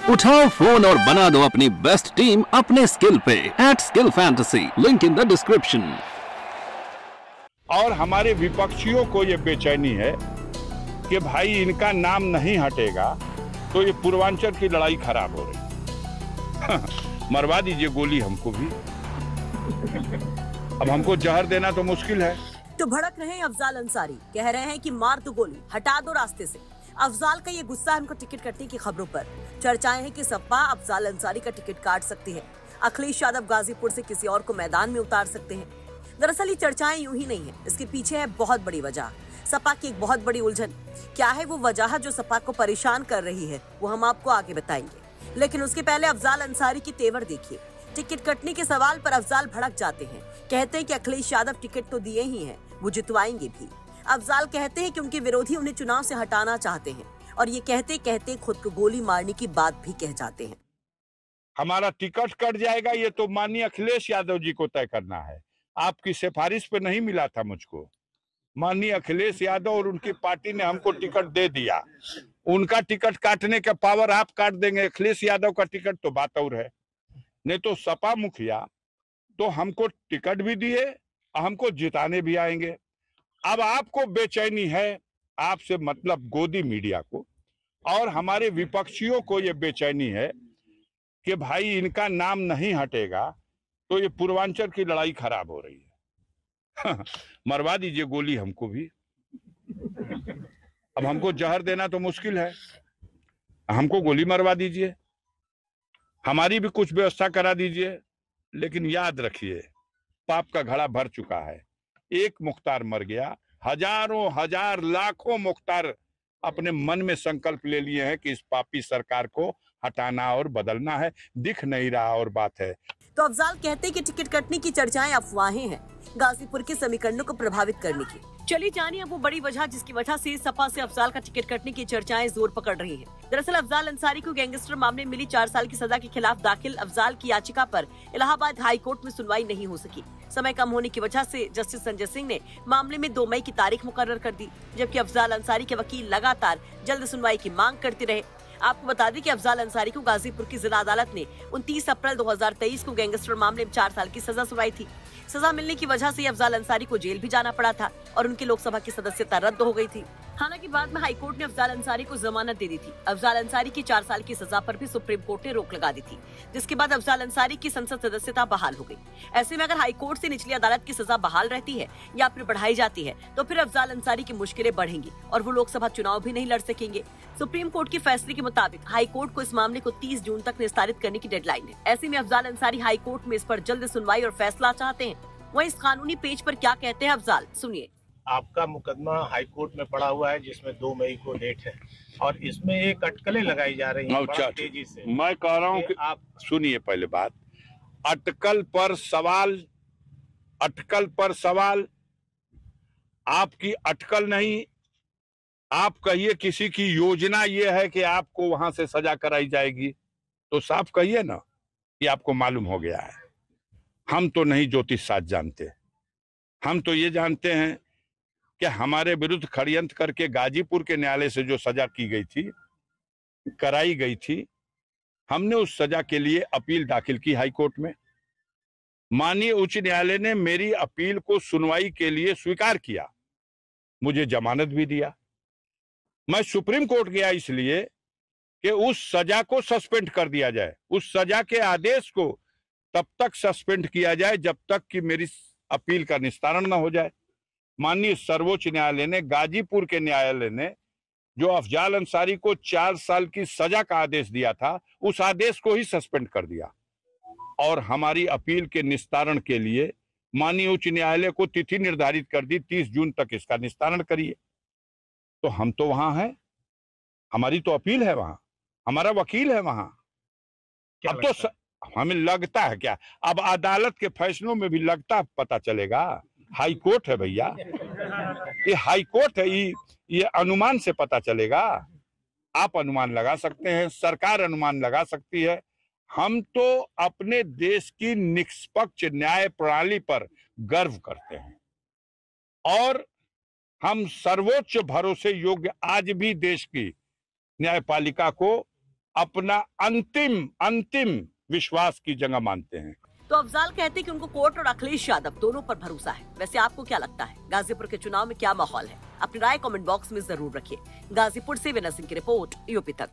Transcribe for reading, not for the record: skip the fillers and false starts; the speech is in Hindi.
उठाओ फोन और बना दो अपनी बेस्ट टीम अपने स्किल पे @skill fantasy, link in the description. और हमारे विपक्षियों को ये बेचैनी है कि भाई इनका नाम नहीं हटेगा तो ये पूर्वांचल की लड़ाई खराब हो रही। मरवा दीजिए गोली हमको भी। अब हमको जहर देना तो मुश्किल है। तो भड़क रहे हैं अफजाल अंसारी, कह रहे हैं कि मार दो गोली, हटा दो रास्ते से। अफजाल का ये गुस्सा है उनको टिकट कटने की खबरों पर। चर्चाएं हैं कि सपा अफजाल अंसारी का टिकट काट सकती है। अखिलेश यादव गाजीपुर से किसी और को मैदान में उतार सकते हैं। दरअसल ये चर्चाएं यूं ही नहीं है, इसके पीछे है बहुत बड़ी वजह। सपा की एक बहुत बड़ी उलझन। क्या है वो वजह जो सपा को परेशान कर रही है, वो हम आपको आगे बताएंगे। लेकिन उसके पहले अफजाल अंसारी की तेवर देखिए। टिकट कटने के सवाल पर अफजाल भड़क जाते हैं। कहते हैं कि अखिलेश यादव टिकट तो दिए ही हैं, वो जितवाएंगे भी। अफजाल कहते हैं कि उनके विरोधी उन्हें चुनाव से हटाना चाहते हैं और ये कहते कहते खुद को गोली मारने की बात भी कह जाते हैं। हमारा टिकट कट जाएगा ये तो माननीय अखिलेश यादव जी को तय करना है। आपकी सिफारिश पे नहीं मिला था मुझको। माननीय अखिलेश यादव और उनकी पार्टी ने हमको टिकट दे दिया। उनका टिकट काटने का पावर आप काट देंगे। अखिलेश यादव का टिकट तो बात और है। नहीं तो सपा मुखिया तो हमको टिकट भी दिए, हमको जिताने भी आएंगे। अब आपको बेचैनी है, आपसे मतलब गोदी मीडिया को और हमारे विपक्षियों को ये बेचैनी है कि भाई इनका नाम नहीं हटेगा तो ये पूर्वांचल की लड़ाई खराब हो रही है। मरवा दीजिए गोली हमको भी। अब हमको जहर देना तो मुश्किल है, हमको गोली मरवा दीजिए, हमारी भी कुछ व्यवस्था करा दीजिए। लेकिन याद रखिए, पाप का घड़ा भर चुका है। एक मुख्तार मर गया, हजारों हजार लाखों मुख्तार अपने मन में संकल्प ले लिए हैं कि इस पापी सरकार को हटाना और बदलना है। दिख नहीं रहा और बात है। तो अफजाल कहते हैं कि टिकट कटने की चर्चाएं अफवाहें हैं, गाजीपुर के समीकरणों को प्रभावित करने की। चलिए जानिए अब वो बड़ी वजह जिसकी वजह से सपा से अफजाल का टिकट कटने की चर्चाएं जोर पकड़ रही हैं। दरअसल अफजाल अंसारी को गैंगस्टर मामले में मिली 4 साल की सजा के खिलाफ दाखिल अफजाल की याचिका पर इलाहाबाद हाई कोर्ट में सुनवाई नहीं हो सकी। समय कम होने की वजह से जस्टिस संजय सिंह ने मामले में 2 मई की तारीख मुकर्रर कर दी, जबकि अफजाल अंसारी के वकील लगातार जल्द सुनवाई की मांग करते रहे। आपको बता दें कि अफजाल अंसारी को गाजीपुर की जिला अदालत ने 29 अप्रैल 2023 को गैंगस्टर मामले में 4 साल की सजा सुनाई थी। सजा मिलने की वजह से अफजाल अंसारी को जेल भी जाना पड़ा था और उनकी लोकसभा की सदस्यता रद्द हो गई थी। हालांकि बाद में हाईकोर्ट ने अफजाल अंसारी को जमानत दे दी थी। अफजाल अंसारी की 4 साल की सजा पर भी सुप्रीम कोर्ट ने रोक लगा दी थी, जिसके बाद अफजाल अंसारी की संसद सदस्यता बहाल हो गई। ऐसे में अगर हाईकोर्ट से निचली अदालत की सजा बहाल रहती है या फिर बढ़ाई जाती है तो फिर अफजाल अंसारी की मुश्किलें बढ़ेंगी और वो लोकसभा चुनाव भी नहीं लड़ सकेंगे। सुप्रीम कोर्ट के फैसले के मुताबिक हाईकोर्ट को इस मामले को 30 जून तक निस्तारित करने की डेडलाइन है। ऐसे में अफजाल अंसारी हाईकोर्ट में इस पर जल्द सुनवाई और फैसला चाहते हैं। वहीं इस कानूनी पेज पर क्या कहते हैं अफजाल, सुनिए। आपका मुकदमा हाईकोर्ट में पड़ा हुआ है जिसमें 2 मई को डेट है और इसमें एक अटकलें लगाई जा रही हैं बड़ा तेजी से। मैं कह रहा हूँ कि आप सुनिए पहले बात। अटकल पर सवाल, आपकी अटकल नहीं। आप कहिए किसी की योजना ये है कि आपको वहां से सजा कराई जाएगी तो साफ कहिए ना कि आपको मालूम हो गया है। हम तो नहीं ज्योतिष शास्त्र जानते, हम तो ये जानते हैं कि हमारे विरुद्ध षड्यंत्र करके गाजीपुर के न्यायालय से जो सजा की गई थी, कराई गई थी, हमने उस सजा के लिए अपील दाखिल की हाईकोर्ट में। माननीय उच्च न्यायालय ने मेरी अपील को सुनवाई के लिए स्वीकार किया, मुझे जमानत भी दिया। मैं सुप्रीम कोर्ट गया इसलिए कि उस सजा को सस्पेंड कर दिया जाए, उस सजा के आदेश को तब तक सस्पेंड किया जाए जब तक कि मेरी अपील का निस्तारण न हो जाए। माननीय सर्वोच्च न्यायालय ने, गाजीपुर के न्यायालय ने जो अफजाल अंसारी को 4 साल की सजा का आदेश दिया था, उस आदेश को ही सस्पेंड कर दिया और हमारी अपील के निस्तारण के लिए माननीय उच्च न्यायालय को तिथि निर्धारित कर दी, 30 जून तक इसका निस्तारण करिए। तो हम तो वहां हैं, हमारी तो अपील है वहां, हमारा वकील है वहां। अब तो हमें लगता है क्या, अब अदालत के फैसलों में भी लगता पता चलेगा। हाई कोर्ट है भैया, ये हाई कोर्ट है, ये अनुमान से पता चलेगा। आप अनुमान लगा सकते हैं, सरकार अनुमान लगा सकती है। हम तो अपने देश की निष्पक्ष न्याय प्रणाली पर गर्व करते हैं और हम सर्वोच्च भरोसे योग्य आज भी देश की न्यायपालिका को अपना अंतिम विश्वास की जगह मानते हैं। तो अफजाल कहते हैं कि उनको कोर्ट और अखिलेश यादव दोनों पर भरोसा है। वैसे आपको क्या लगता है, गाजीपुर के चुनाव में क्या माहौल है? अपनी राय कमेंट बॉक्स में जरूर रखिए। गाजीपुर से विनय सिंह की रिपोर्ट, यूपी तक।